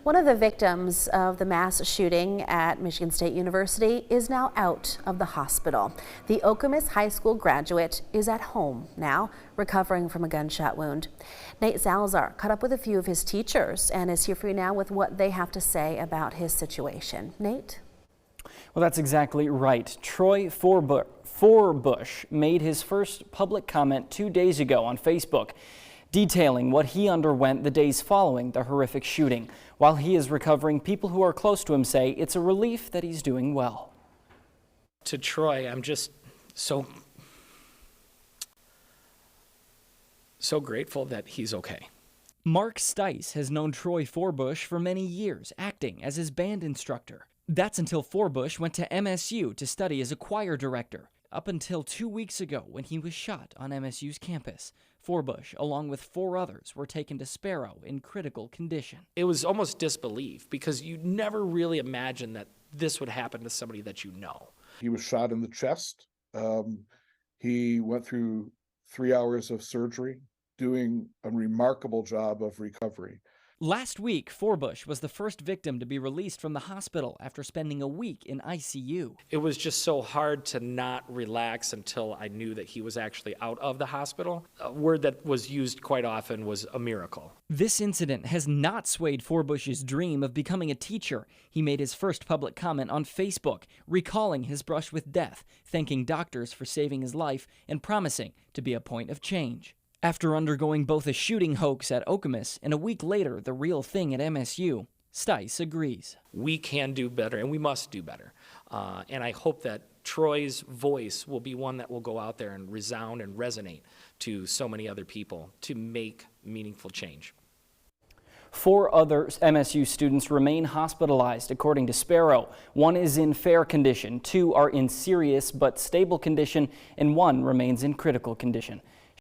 One of the victims of the mass shooting at Michigan State University is now out of the hospital. The Okemos High School graduate is at home now, recovering from a gunshot wound. Nate Salazar caught up with a few of his teachers and is here for you now with what they have to say about his situation. Nate? Well, that's exactly right. Troy Forbush made his first public comment 2 days ago on Facebook, detailing what he underwent the days following the horrific shooting. While he is recovering, people who are close to him say it's a relief that he's doing well. To Troy, I'm just so grateful that he's okay. Mark Stice has known Troy Forbush for many years, acting as his band instructor. That's until Forbush went to MSU to study as a choir director, up until 2 weeks ago when he was shot on MSU's campus. Forbush, along with 4 others, were taken to Sparrow in critical condition. It was almost disbelief because you never really imagined that this would happen to somebody that you know. He was shot in the chest. He went through 3 hours of surgery, doing a remarkable job of recovery. Last week, Forbush was the first victim to be released from the hospital after spending a week in ICU. It was just so hard to not relax until I knew that he was actually out of the hospital. A word that was used quite often was a miracle. This incident has not swayed Forbush's dream of becoming a teacher. He made his first public comment on Facebook, recalling his brush with death, thanking doctors for saving his life, and promising to be a point of change. After undergoing both a shooting hoax at Okemos and a week later the real thing at MSU, Stice agrees. We can do better and we must do better. And I hope that Troy's voice will be one that will go out there and resound and resonate to so many other people to make meaningful change. 4 other MSU students remain hospitalized, according to Sparrow. 1 is in fair condition, 2 are in serious but stable condition, and 1 remains in critical condition.